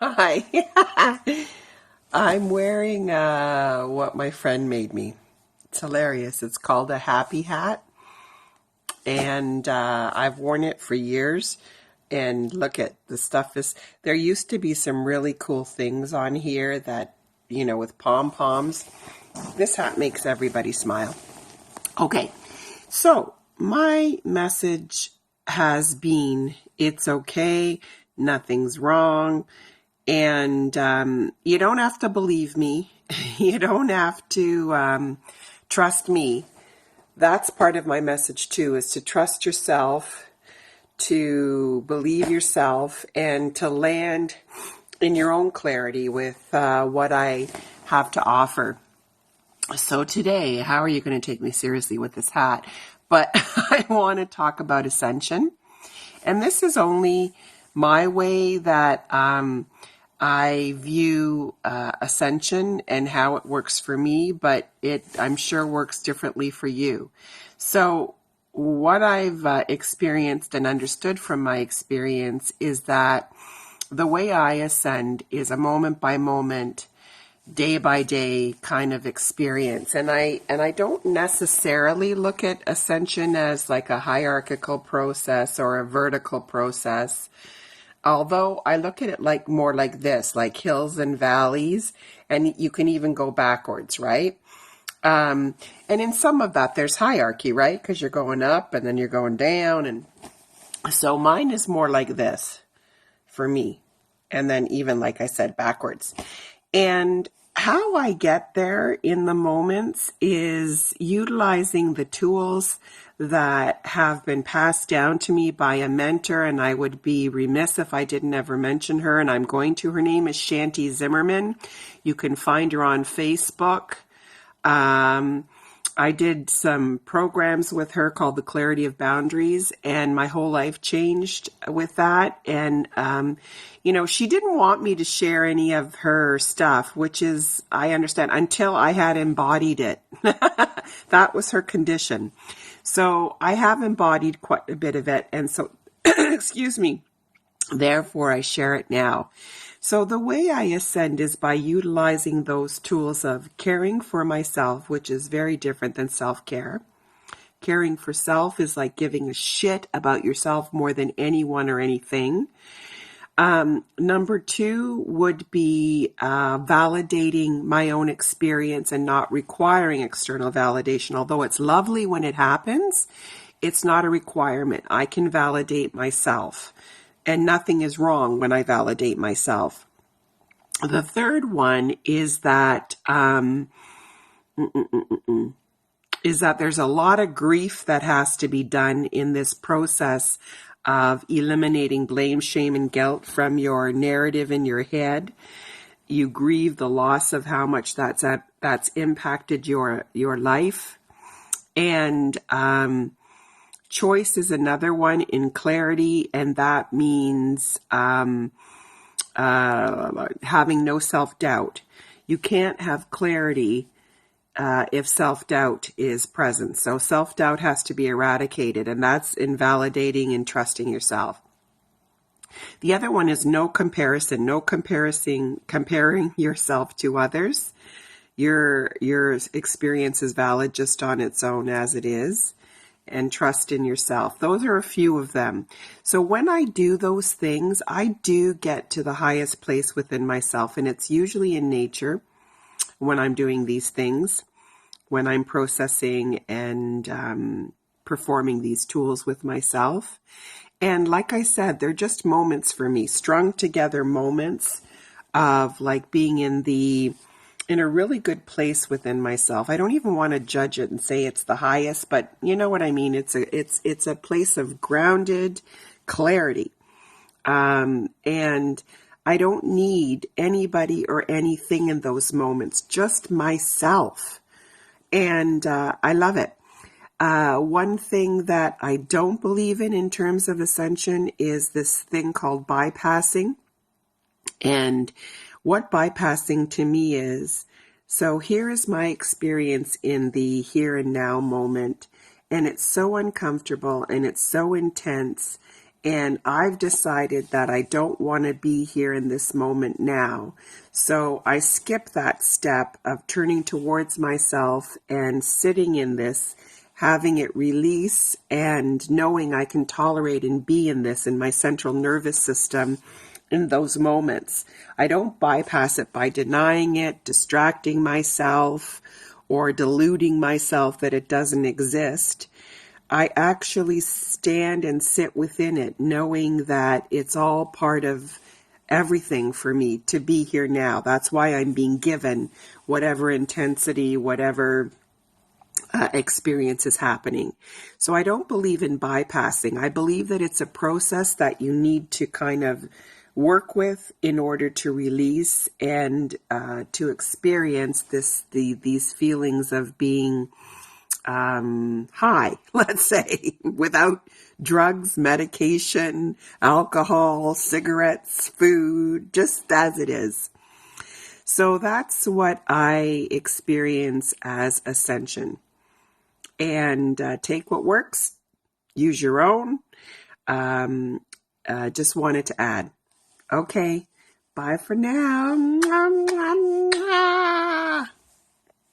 Hi. I'm wearing what my friend made me. It's hilarious. It's called a happy hat, and I've worn it for years. And look at the stuff is there used to be some really cool things on here that, with pom poms. This hat makes everybody smile. Okay, so my message has been it's okay, nothing's wrong. And you don't have to believe me. You don't have to trust me. That's part of my message too, is to trust yourself, to believe yourself, and to land in your own clarity with what I have to offer. So today, how are you going to take me seriously with this hat? But I want to talk about ascension. And this is only my way that I view ascension and how it works for me, but it, I'm sure, works differently for you. So what I've experienced and understood from my experience is that the way I ascend is a moment by moment, day by day kind of experience. And I don't necessarily look at ascension as like a hierarchical process or a vertical process. Although I look at it like more like this, like hills and valleys, and you can even go backwards, right? And in some of that, there's hierarchy, right? Because you're going up and then you're going down. And so mine is more like this for me. And then even, like I said, backwards. And how I get there in the moments is utilizing the tools that have been passed down to me by a mentor, and I would be remiss if I didn't ever mention her, and I'm going to. Her name is Shanti Zimmerman. You can find her on Facebook. I did some programs with her called The Clarity of Boundaries, and my whole life changed with that. And, she didn't want me to share any of her stuff, which is, I understand, until I had embodied it. That was her condition. So I have embodied quite a bit of it. And so, excuse me, therefore I share it now. So the way I ascend is by utilizing those tools of caring for myself, which is very different than self-care. Caring for self is like giving a shit about yourself more than anyone or anything. Number two would be validating my own experience and not requiring external validation. Although it's lovely when it happens, it's not a requirement. I can validate myself. And nothing is wrong when I validate myself. The third one is that there's a lot of grief that has to be done in this process of eliminating blame, shame, and guilt from your narrative in your head. You grieve the loss of how much that's impacted your life. And choice is another one in clarity, and that means having no self-doubt. You can't have clarity if self-doubt is present. So self-doubt has to be eradicated, and that's invalidating and trusting yourself. The other one is no comparison, comparing yourself to others. Your experience is valid just on its own as it is. And trust in yourself. Those are a few of them. So when I do those things, I do get to the highest place within myself. And it's usually in nature when I'm doing these things, when I'm processing and performing these tools with myself. And like I said, they're just moments for me, strung together moments of like being in a really good place within myself. I don't even want to judge it and say it's the highest, but you know what I mean? It's a place of grounded clarity. And I don't need anybody or anything in those moments, just myself. And I love it. One thing that I don't believe in terms of ascension is this thing called bypassing. And what bypassing to me is, so here is my experience in the here and now moment, and it's so uncomfortable and it's so intense And I've decided that I don't want to be here in this moment now. So I skip that step of turning towards myself and sitting in this, having it release, and knowing I can tolerate and be in this in my central nervous system in those moments. I don't bypass it by denying it, distracting myself, or deluding myself that it doesn't exist. I actually stand and sit within it, knowing that it's all part of everything for me to be here now. That's why I'm being given whatever intensity, whatever experience is happening. So I don't believe in bypassing. I believe that it's a process that you need to kind of work with in order to release and to experience these feelings of being high, let's say, without drugs, medication, alcohol, cigarettes, food, just as it is. So that's what I experience as ascension. And take what works, use your own. Just wanted to add. Okay, bye for now.